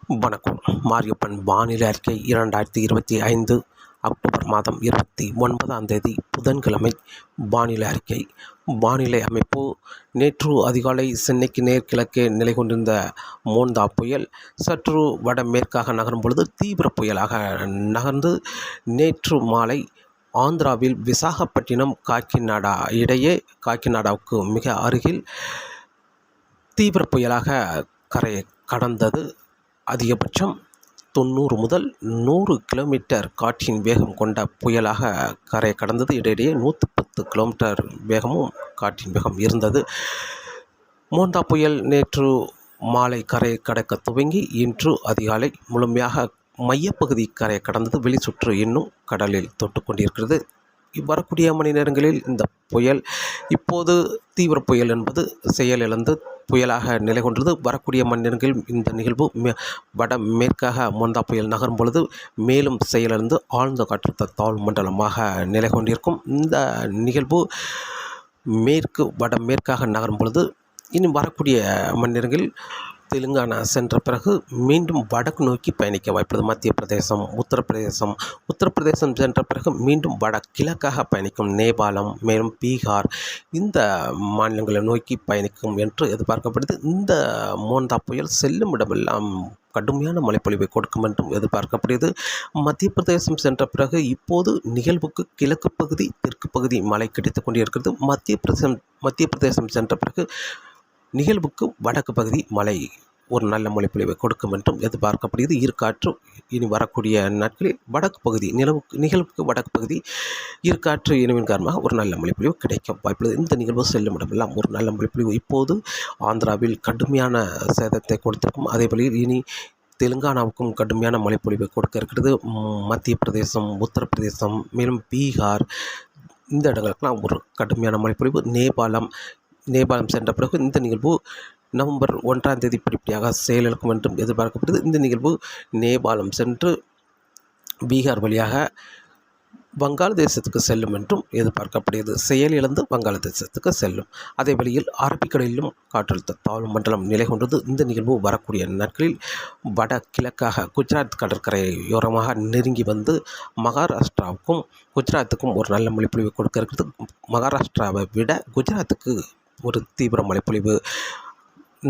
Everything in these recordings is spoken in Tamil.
வணக்கம். மாரியப்பன் வானிலை அறிக்கை 2025 அக்டோபர் மாதம் 29ஆம் தேதி புதன்கிழமை வானிலை அறிக்கை. வானிலை அமைப்பு: நேற்று அதிகாலை சென்னைக்கு நேர்கிழக்கே நிலை கொண்டிருந்த மோந்தா புயல் சற்று வடமேற்காக நகரும் பொழுது தீவிர புயலாக நகர்ந்து நேற்று மாலை ஆந்திராவில் விசாகப்பட்டினம் காக்கிநாடா இடையே, காக்கிநாடாவுக்கு மிக அருகில் தீவிர புயலாக கரையை கடந்தது. அதிகபட்சம் 90 முதல் 100 கிலோமீட்டர் காற்றின் வேகம் கொண்ட புயலாக கரை கடந்தது. இடையிடையே 110 கிலோமீட்டர் வேகமும் காற்றின் வேகம் இருந்தது. மோந்தா புயல் நேற்று மாலை கரை கடக்க துவங்கி இன்று அதிகாலை முழுமையாக மையப்பகுதி கரை கடந்தது. வெளிச்சுற்று இன்னும் கடலில் தொட்டு கொண்டிருக்கிறது. வரக்கூடிய மணி நேரங்களில் இந்த புயல் இப்போது தீவிர புயல் என்பது செயலிழந்து புயலாக நிலை கொண்டது. வரக்கூடிய மணி நேரங்களில் இந்த நிகழ்வு வட மேற்காக மோந்தா புயல் நகரும் பொழுது மேலும் செயலிழந்து ஆழ்ந்த காற்றழுத்த தாழ்வு மண்டலமாக நிலை கொண்டிருக்கும். இந்த நிகழ்வு வடமேற்காக நகரும் பொழுது இனி வரக்கூடிய மணி நேரங்களில் தெலுங்கானா சென்ற பிறகு மீண்டும் வடக்கு நோக்கி பயணிக்க வாய்ப்புள்ளது. மத்திய பிரதேசம், உத்தரப்பிரதேசம் சென்ற பிறகு மீண்டும் வடகிழக்காக பயணிக்கும். நேபாளம், மேலும் பீகார், இந்த மாநிலங்களை நோக்கி பயணிக்கும் என்று எதிர்பார்க்கப்படுது. இந்த மோந்தா புயல் செல்லும் இடமெல்லாம் கடுமையான மழைப்பொழிவை கொடுக்கும் என்றும் எதிர்பார்க்கப்படுகிறது. மத்திய பிரதேசம் சென்ற பிறகு இப்போது நிகழ்வுக்கு கிழக்கு பகுதி, தெற்கு பகுதி மழை கிடைத்துக் கொண்டிருக்கிறது. மத்திய பிரதேசம் சென்ற பிறகு நிகழ்வுக்கு வடக்கு பகுதி மழை ஒரு நல்ல மழைப்பொழிவை கொடுக்கும் என்றும் எதிர்பார்க்கப்படுகிறது. ஈர்க்காற்று இனி வரக்கூடிய நாட்களில் வடக்கு பகுதி நிகழ்வுக்கு வடக்கு பகுதி ஈர்க்காற்று இணைவின் காரணமாக ஒரு நல்ல மழைப்பொழிவு கிடைக்க வாய்ப்புள்ளது. இந்த நிகழ்வு செல்லும் இடமெல்லாம் ஒரு நல்ல மழைப்பொழிவு இப்போது ஆந்திராவில் கடுமையான சேதத்தை கொடுத்திருக்கும். அதே வழியில் இனி தெலுங்கானாவுக்கும் கடுமையான மழைப்பொழிவை கொடுக்க இருக்கிறது. மத்திய பிரதேசம், உத்தரப்பிரதேசம், மேலும் பீகார், இந்த இடங்களுக்கெல்லாம் ஒரு கடுமையான மழைப்பொழிவு. நேபாளம் சென்ற பிறகு இந்த நிகழ்வு நவம்பர் 1ஆம் தேதி படிப்படியாக செயலிழக்கும் என்றும் எதிர்பார்க்கப்படுது. இந்த நிகழ்வு நேபாளம் சென்று பீகார் வழியாக வங்காளதேசத்துக்கு செல்லும் என்றும் எதிர்பார்க்கப்படுகிறது. செயலிழந்து வங்காளதேசத்துக்கு செல்லும். அதே வழியில் அரபிக்கடலிலும் காற்றழுத்த தாழ்வு மண்டலம் நிலை கொண்டது. இந்த நிகழ்வு வரக்கூடிய நாட்களில் வடகிழக்காக குஜராத் கடற்கரையோரமாக நெருங்கி வந்து மகாராஷ்டிராவுக்கும் குஜராத்துக்கும் ஒரு நல்ல மழைப்பொழிவு கொடுக்க இருக்கிறது. மகாராஷ்டிராவை விட குஜராத்துக்கு ஒரு தீவிர மழைப்பொழிவு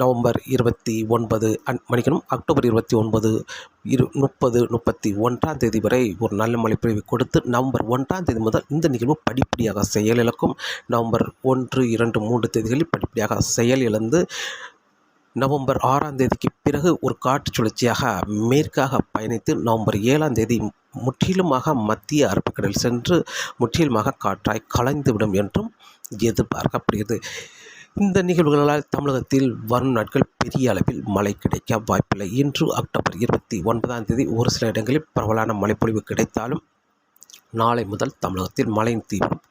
நவம்பர் 29 அக்டோபர் 29, 30, 31ஆம் தேதி வரை ஒரு நல்ல மழைப்பொழிவை கொடுத்து நவம்பர் 1ஆம் தேதி முதல் இந்த நிகழ்வு படிப்படியாக செயலிழக்கும். நவம்பர் 1, 2, 3 தேதிகளில் படிப்படியாக செயலிழந்து நவம்பர் 6ஆம் தேதிக்கு பிறகு ஒரு காற்று சுழற்சியாக மேற்காக பயணித்து நவம்பர் 7ஆம் தேதி முற்றிலுமாக மத்திய அரபிக்கடல் சென்று முற்றிலுமாக காற்றாய் கலைந்துவிடும் என்றும் எதிர்பார்க்கப்படுகிறது. இந்த நிகழ்வுகளால் தமிழகத்தில் வரும் நாட்கள் பெரிய அளவில் மழை கிடைக்க வாய்ப்பில்லை. இன்று அக்டோபர் 29ஆம் தேதி ஒரு சில இடங்களில் பரவலான மழைப்பொழிவு கிடைத்தாலும் நாளை முதல் தமிழகத்தில் மழையின் தீவிரம்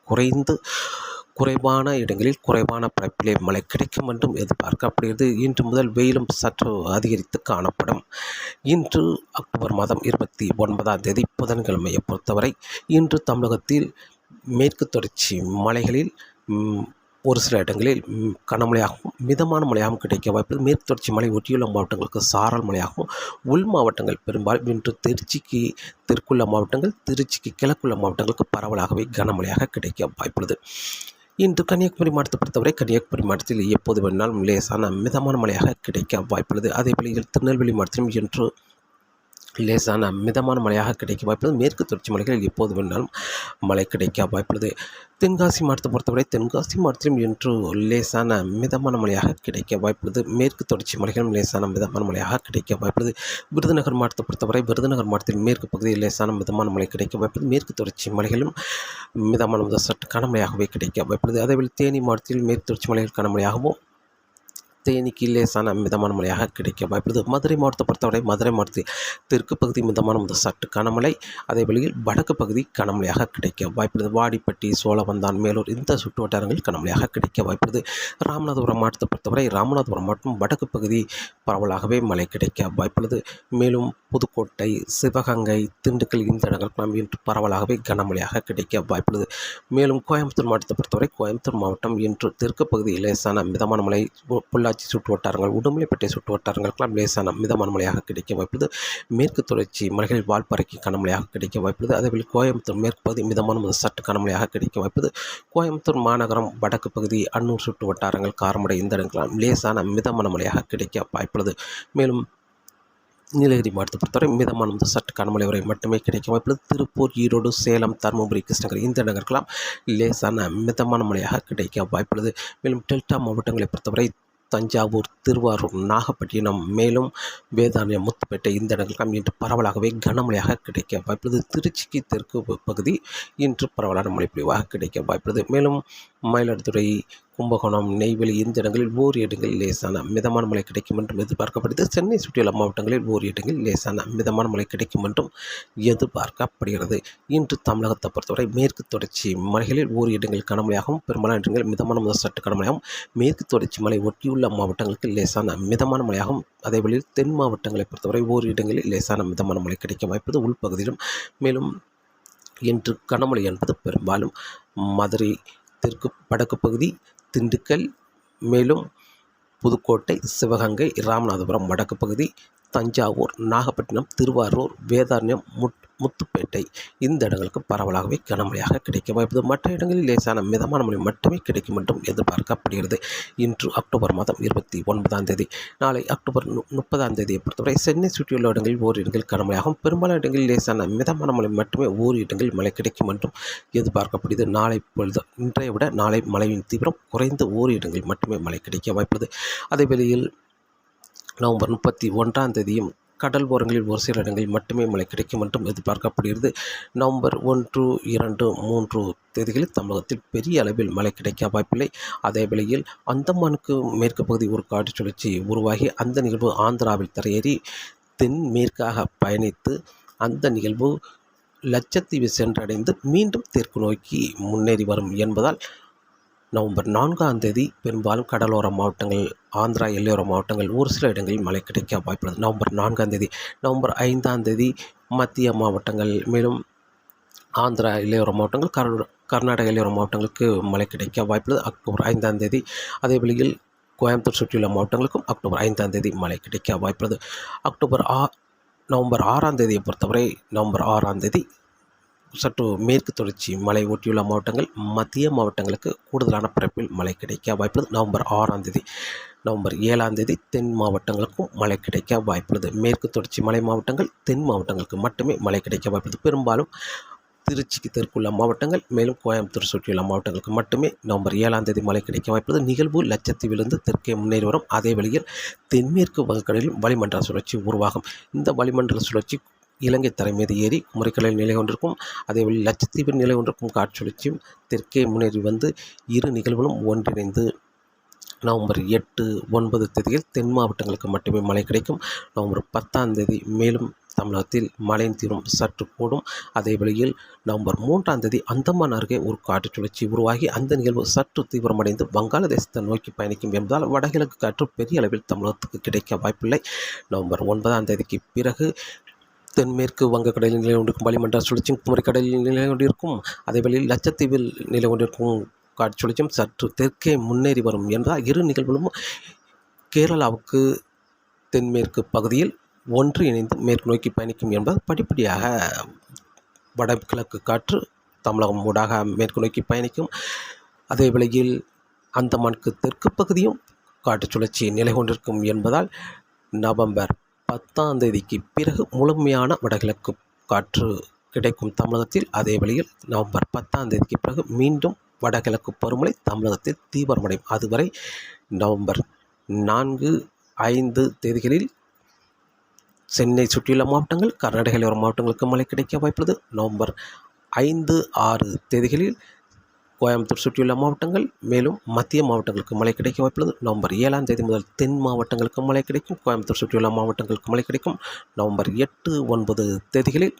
குறைவான இடங்களில் குறைவான பரப்பிலே மழை கிடைக்கும் என்றும் எதிர்பார்க்கப்படுகிறது. இன்று முதல் வெயிலும் சற்று அதிகரித்து காணப்படும். இன்று அக்டோபர் மாதம் 29ஆம் தேதி புதன்கிழமையை பொறுத்தவரை இன்று தமிழகத்தில் மேற்கு தொடர்ச்சி மலைகளில் ஒரு சில இடங்களில் கனமழையாகவும் மிதமான மழையாகவும் கிடைக்க வாய்ப்பு. மேற்கு தொடர்ச்சி மலை ஒட்டியுள்ள மாவட்டங்களுக்கு சாரல் மழையாகவும், உள் மாவட்டங்கள் பெரும்பாலும் இன்று திருச்சிக்கு தெற்குள்ள மாவட்டங்கள், திருச்சிக்கு கிழக்குள்ள மாவட்டங்களுக்கு பரவலாகவே கனமழையாக கிடைக்க வாய்ப்புள்ளது. இன்று கன்னியாகுமரி மாவட்டத்தை பொறுத்தவரை கன்னியாகுமரி மாவட்டத்தில் எப்போது வேணாலும் லேசான மிதமான மழையாக கிடைக்க வாய்ப்புள்ளது. அதே வழியில் திருநெல்வேலி மாவட்டத்திலும் இன்று லேசான மிதமான மழையாக கிடைக்க வாய்ப்புள்ளது. மேற்கு தொடர்ச்சி மலைகளில் எப்போது வேணாலும் மழை கிடைக்க வாய்ப்புள்ளது. தென்காசி மாவட்டத்தை பொறுத்தவரை தென்காசி மாவட்டத்திலும் இன்று லேசான மிதமான மழையாக கிடைக்க வாய்ப்புள்ளது. மேற்கு தொடர்ச்சி மலைகளும் லேசான மிதமான மழையாக கிடைக்க வாய்ப்புள்ளது. விருதுநகர் மாவட்டத்தை பொறுத்தவரை விருதுநகர் மாவட்டத்தில் மேற்கு பகுதியில் லேசான மிதமான மழை கிடைக்க வாய்ப்புள்ளது. மேற்கு தொடர்ச்சி மலைகளும் மிதமான முதல் சற்று கனமழையாகவே கிடைக்க வாய்ப்புள்ளது. அதேபோல் தேனி மாவட்டத்தில் மேற்கு தொடர்ச்சி மலைகள் கனமழையாகவும் தேனிக்கு லேசான மிதமான மழையாக கிடைக்க வாய்ப்புள்ளது. மதுரை மாவட்டத்தை பொறுத்தவரை மதுரை மாவட்டத்தில் தெற்கு பகுதி மிதமான முதல் சற்று கனமழை, அதே வழியில் வடக்கு பகுதி கனமழையாக கிடைக்க வாய்ப்புள்ளது. வாடிப்பட்டி, சோழவந்தான், மேலூர் இந்த சுற்று வட்டாரங்களில் கனமழையாக கிடைக்க வாய்ப்புள்ளது. ராமநாதபுரம் மாவட்டத்தை பொறுத்தவரை ராமநாதபுரம் மாவட்டம் வடக்கு பகுதி பரவலாகவே மழை கிடைக்க வாய்ப்புள்ளது. மேலும் புதுக்கோட்டை, சிவகங்கை, திண்டுக்கல் இந்த இடங்களுக்கெல்லாம் இன்று பரவலாகவே கனமழையாக கிடைக்க வாய்ப்புள்ளது. மேலும் கோயம்புத்தூர் மாவட்டத்தை பொறுத்தவரை கோயம்புத்தூர் மாவட்டம் இன்று தெற்கு பகுதியில் லேசான மிதமான மழை, பொள்ளாச்சி பொள்ளாச்சி சுற்று வட்டாரங்கள், உடுமலைப்பேட்டை சுற்று வட்டாரங்களுக்கெல்லாம் லேசான மிதமான மழையாக கிடைக்க வாய்ப்புள்ளது. மேற்கு தொடர்ச்சி மலைகளில் வால்பாறைக்கு கனமழையாக கிடைக்க வாய்ப்புள்ளது. அதேபோல் கோயம்புத்தூர் மேற்கு பகுதி மிதமான முதல் சற்று கனமழையாக கிடைக்க வாய்ப்புள்ளது. கோயம்புத்தூர் மாநகரம் வடக்கு பகுதி அன்னூர் சுற்று வட்டாரங்கள் காரமடை இந்த இடங்களாம் லேசான மிதமான மழையாக கிடைக்க வாய்ப்புள்ளது. மேலும் நீலகிரி மாவட்டத்தை பொறுத்தவரை மிதமான முதல் சற்று கனமழை வரை மட்டுமே கிடைக்க வாய்ப்புள்ளது. திருப்பூர், ஈரோடு, சேலம், தருமபுரி, கிருஷ்ணகிரி இந்த இடங்களுக்கெல்லாம் லேசான மிதமான மழையாக கிடைக்க வாய்ப்புள்ளது. மேலும் டெல்டா மாவட்டங்களை பொறுத்தவரை தஞ்சாவூர், திருவாரூர், நாகப்பட்டினம், மேலும் வேதாரண்யம், முத்துப்பேட்டை இந்த இடங்களுக்கெல்லாம் இன்று பரவலாகவே கனமழையாக கிடைக்க வாய்ப்புள்ளது. திருச்சிக்கு தெற்கு பகுதி இன்று பரவலான மழைப்பொழிவாக கிடைக்க வாய்ப்புள்ளது. மேலும் மயிலாடுதுறை, கும்பகோணம், நெய்வேலி இந்த இடங்களில் ஓர் இடங்களில் லேசான மிதமான மழை கிடைக்கும் என்றும் எதிர்பார்க்கப்படுகிறது. சென்னை சுற்றியுள்ள மாவட்டங்களில் ஓர் இடங்களில் லேசான மிதமான மழை கிடைக்கும் என்றும் எதிர்பார்க்கப்படுகிறது. இன்று தமிழகத்தை பொறுத்தவரை மேற்கு தொடர்ச்சி மலைகளில் ஓர் இடங்களில் கனமழையாகவும் பெரும்பாலான இடங்களில் மிதமான முதல் சற்று கனமழையாகவும், மேற்கு தொடர்ச்சி மலை ஒட்டியுள்ள மாவட்டங்களுக்கு லேசான மிதமான மழையாகவும், அதேவேளையில் தென் மாவட்டங்களை பொறுத்தவரை ஓர் இடங்களில் லேசான மிதமான மழை கிடைக்க வாய்ப்பது உள்பகுதியிலும். மேலும் இன்று கனமழை என்பது பெரும்பாலும் மதுரை தெற்கு வடக்கு பகுதி, திண்டுக்கல், மேலும் புதுக்கோட்டை, சிவகங்கை, ராமநாதபுரம் வடக்கு பகுதி, தஞ்சாவூர், நாகப்பட்டினம், திருவாரூர், வேதாரண்யம், முத்துப்பேட்டை இந்த இடங்களுக்கு பரவலாகவே கனமழையாக கிடைக்க வாய்ப்புள்ளது. மற்ற இடங்களில் லேசான மிதமான மழை மட்டுமே கிடைக்கும் என்றும் எதிர்பார்க்கப்படுகிறது. இன்று அக்டோபர் மாதம் 29ஆம் தேதி. நாளை அக்டோபர் 30ஆம் தேதியை பொறுத்தவரை சென்னை சுற்றியுள்ள இடங்களில் ஓர் இடங்களில் கனமழையாகவும், பெரும்பாலான இடங்களில் லேசான மிதமான மழை மட்டுமே ஓர் இடங்களில் மழை கிடைக்கும் என்றும் எதிர்பார்க்கப்படுகிறது. நாளை பொழுது இன்றைய விட நாளை மழையின் தீவிரம் குறைந்த ஓர் இடங்களில் மட்டுமே மழை கிடைக்க வாய்ப்புள்ளது. அதே வேளையில் நவம்பர் 31ஆம் தேதியும் கடல் ஓரங்களில் ஒரு சில இடங்களில் மட்டுமே மழை கிடைக்கும் என்றும் எதிர்பார்க்கப்படுகிறது. நவம்பர் 1, 2, 3 தேதிகளில் தமிழகத்தில் பெரிய அளவில் மழை கிடைக்க வாய்ப்பில்லை. அதே வேளையில் அந்தமானுக்கு மேற்கு பகுதி ஒரு காற்று சுழற்சி உருவாகி அந்த நிகழ்வு ஆந்திராவில் தரையேறி தென்மேற்காக பயணித்து அந்த நிகழ்வு லட்சத்தீவு சென்றடைந்து மீண்டும் தெற்கு நோக்கி முன்னேறி வரும் என்பதால் நவம்பர் 4ஆம் தேதி பெரும்பாலும் கடலோர மாவட்டங்கள், ஆந்திரா எல்லையோர மாவட்டங்கள் ஒரு சில இடங்களில் மழை கிடைக்க வாய்ப்புள்ளது. நவம்பர் 4ஆம் தேதி. நவம்பர் 5ஆம் தேதி மத்திய மாவட்டங்கள், மேலும் ஆந்திரா எல்லையோர மாவட்டங்கள், கர்நாடக எல்லையோர மாவட்டங்களுக்கு மழை கிடைக்க வாய்ப்புள்ளது. அக்டோபர் 5ஆம் தேதி. அதே வேளையில் கோயம்புத்தூர் சுற்றியுள்ள மாவட்டங்களுக்கும் அக்டோபர் 5ஆம் தேதி மழை கிடைக்க வாய்ப்புள்ளது. நவம்பர் 6ஆம் தேதியை பொறுத்தவரை நவம்பர் 6ஆம் தேதி சற்று மேற்கு தொடர்ச்சி மலை ஒட்டியுள்ள மாவட்டங்கள், மத்திய மாவட்டங்களுக்கு கூடுதலான பரப்பில் மழை கிடைக்க வாய்ப்புள்ளது. நவம்பர் 6ஆம் தேதி. நவம்பர் 7ஆம் தேதி தென் மாவட்டங்களுக்கும் மழை கிடைக்க வாய்ப்புள்ளது. மேற்கு தொடர்ச்சி மலை மாவட்டங்கள், தென் மாவட்டங்களுக்கு மட்டுமே மழை கிடைக்க வாய்ப்புள்ளது. பெரும்பாலும் திருச்சிக்கு தெற்குள்ள மாவட்டங்கள், மேலும் கோயம்புத்தூர் சுற்றியுள்ள மாவட்டங்களுக்கு மட்டுமே நவம்பர் 7ஆம் தேதி மழை கிடைக்க வாய்ப்புள்ளது. நிகழ்வு லட்சத்தீவிலிருந்து தெற்கே முன்னேறி வரும். அதே வழியில் தென்மேற்கு வங்கக்கடலில் வளிமண்டல சுழற்சி உருவாகும். இந்த வளிமண்டல சுழற்சி இலங்கை தரை மீது ஏறி குமரிக்கடலில் நிலை கொண்டிருக்கும். அதேவேளை லட்சத்தீவில் நிலை கொண்டிருக்கும் காற்று சுழற்சியும் தெற்கே முன்னேறி வந்து இரு நிகழ்வுகளும் ஒன்றிணைந்து நவம்பர் 8, 9 தேதியில் தென் மாவட்டங்களுக்கு மட்டுமே மழை கிடைக்கும். நவம்பர் 10ஆம் தேதி மேலும் தமிழகத்தில் மழையின் தீவிரம் சற்று கூடும். அதே வேளையில் நவம்பர் 3ஆம் தேதி அந்தமான் அருகே ஒரு காற்று சுழற்சி உருவாகி அந்த நிகழ்வு சற்று தீவிரமடைந்து வங்காளதேசத்தை நோக்கி பயணிக்கும் என்பதால் வடகிழக்கு காற்று பெரிய அளவில் தமிழகத்துக்கு கிடைக்க வாய்ப்பில்லை. நவம்பர் 9ஆம் தேதிக்கு பிறகு தென்மேற்கு வங்கக்கடலில் நிலை கொண்டிருக்கும் வளிமண்டல சுழற்சியும் குமரிக்கடலில் நிலை கொண்டிருக்கும். அதேவேளையில் லட்சத்தீவில் நிலை கொண்டிருக்கும் காற்று சுழற்சியும் சற்று தெற்கே முன்னேறி வரும் என்பதால் இரு நிகழ்வுகளும் கேரளாவுக்கு தென்மேற்கு பகுதியில் ஒன்று இணைந்து மேற்கு நோக்கி பயணிக்கும் என்பதால் படிப்படியாக வடகிழக்கு காற்று தமிழகம் ஊடாக மேற்கு நோக்கி பயணிக்கும். அதே வேளையில் அந்தமானுக்கு தெற்கு பகுதியும் காற்று சுழற்சி நிலை கொண்டிருக்கும் என்பதால் நவம்பர் 10ஆம் தேதிக்கு பிறகு முழுமையான வடகிழக்கு காற்று கிடைக்கும் தமிழகத்தில். அதே வேளையில் நவம்பர் 10ஆம் தேதிக்கு பிறகு மீண்டும் வடகிழக்கு பருவமழை தமிழகத்தில் தீவிரமடையும். அதுவரை நவம்பர் 4, 5 தேதிகளில் சென்னை சுற்றியுள்ள மாவட்டங்கள், கர்நாடக எல்லையோர மாவட்டங்களுக்கு மழை கிடைக்க வாய்ப்புள்ளது. நவம்பர் 5, 6 தேதிகளில் கோயம்புத்தூர் சுற்றியுள்ள மாவட்டங்கள், மேலும் மத்திய மாவட்டங்களுக்கு மழை கிடைக்க வாய்ப்புள்ளது. நவம்பர் 7ஆம் தேதி முதல் தென் மாவட்டங்களுக்கு மழை கிடைக்கும். கோயம்புத்தூர் சுற்றியுள்ள மாவட்டங்களுக்கு மழை கிடைக்கும். நவம்பர் 8, 9 தேதிகளில்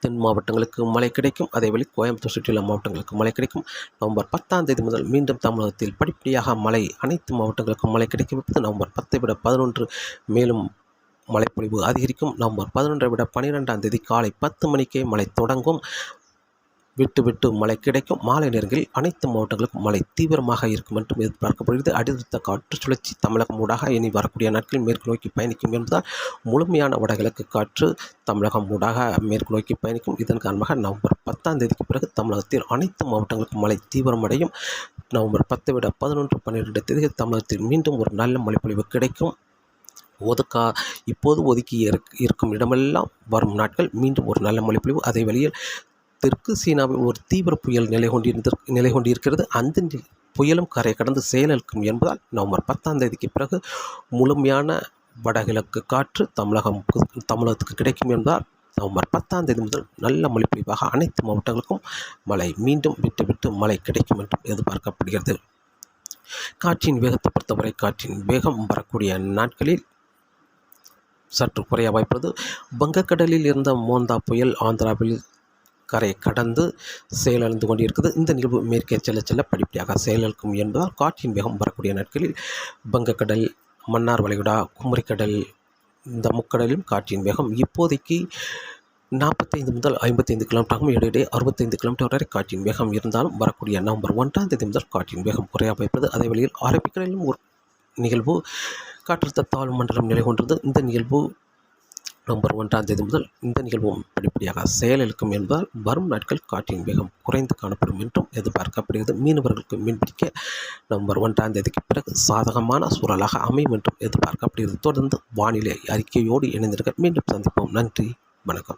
தென் மாவட்டங்களுக்கு மழை கிடைக்கும். அதேவேளை கோயம்புத்தூர் சுற்றியுள்ள மாவட்டங்களுக்கு மழை கிடைக்கும். நவம்பர் 10ஆம் தேதி முதல் மீண்டும் தமிழகத்தில் படிப்படியாக மழை அனைத்து மாவட்டங்களுக்கும் மழை கிடைக்க வைப்பது. நவம்பர் 10ஐ விட 11 மேலும் மழைப்பொழிவு அதிகரிக்கும். நவம்பர் 11ஐ விட 12ஆம் தேதி காலை 10 மணிக்கே மழை தொடங்கும். விட்டு விட்டு மழை கிடைக்கும். மாலை நேரங்களில் அனைத்து மாவட்டங்களுக்கும் மழை தீவிரமாக இருக்கும் என்றும் எதிர்பார்க்கப்படுகிறது. அடுத்த காற்று சுழற்சி தமிழகம் ஊடாக இனி வரக்கூடிய நாட்களில் மேற்கு நோக்கி பயணிக்கும் என்பதால் முழுமையான வடகிழக்கு காற்று தமிழகம் ஊடாக மேற்கு நோக்கி பயணிக்கும். இதன் காரணமாக நவம்பர் 10ஆம் தேதிக்கு பிறகு தமிழகத்தில் அனைத்து மாவட்டங்களுக்கும் மழை தீவிரமடையும். நவம்பர் 10 விட 11, 12 தேதிகள் தமிழகத்தில் மீண்டும் ஒரு நல்ல மழைப்பொழிவு கிடைக்கும். இப்போது ஒதுக்கி இருக்கும் இடமெல்லாம் வரும் நாட்கள் மீண்டும் ஒரு நல்ல மழைப்பொழிவு. அதே வழியில் தெற்கு சீனாவில் ஒரு தீவிர புயல் நிலை கொண்டிருக்கிறது. அந்த புயலும் கரை கடந்து செயலிழக்கும் என்பதால் நவம்பர் 10ஆம் தேதிக்கு பிறகு முழுமையான வடகிழக்கு காற்று தமிழகத்துக்கு கிடைக்கும் என்பதால் நவம்பர் 10ஆம் தேதி முதல் நல்ல மழைப்பொழிவாக அனைத்து மாவட்டங்களுக்கும் மழை மீண்டும் விட்டு விட்டு மழை கிடைக்கும் என்றும் எதிர்பார்க்கப்படுகிறது. காற்றின் வேகத்தை பொறுத்தவரை காற்றின் வேகம் வரக்கூடிய நாட்களில் சற்று குறைய வாய்ப்புள்ளது. வங்கக்கடலில் இருந்த மோந்தா புயல் ஆந்திராவில் கரை கடந்து செயலிழந்து கொண்டிருக்கிறது. இந்த நிகழ்வு மேற்கே செல்ல செல்ல படிப்படியாக செயலிழக்கும் என்பதால் காற்றின் வேகம் வரக்கூடிய நாட்களில் வங்கக்கடல், மன்னார் வளைகுடா, குமரிக்கடல் இந்த முக்கடலிலும் காற்றின் வேகம் இப்போதைக்கு 45 முதல் 55 கிலோமீட்டராகவும் இடையிடையே 65 கிலோமீட்டர் வரை காற்றின் வேகம் இருந்தாலும் வரக்கூடிய நவம்பர் 1ஆம் தேதி முதல் காற்றின் வேகம் குறைய வாய்ப்புள்ளது. அதே வழியில் அரபிக்கடலிலும் ஒரு நிகழ்வு காற்றழுத்த தாழ்வு மண்டலம் நிலை கொண்டது. இந்த நிகழ்வு நவம்பர் 1ஆம் தேதி முதல் இந்த நிகழ்வும் படிப்படியாக செயலிழக்கும் என்பதால் வரும் நாட்கள் காற்றின் வேகம் குறைந்து காணப்படும் என்றும் எதிர்பார்க்கப்படுகிறது. மீனவர்களுக்கு மீன்பிடிக்க நவம்பர் 1ஆம் தேதிக்கு பிறகு சாதகமான சூழலாக அமையும் என்றும் எதிர்பார்க்கப்படுகிறது. தொடர்ந்து வானிலை அறிக்கையோடு இணைந்திருக்க மீண்டும் சந்திப்போம். நன்றி, வணக்கம்.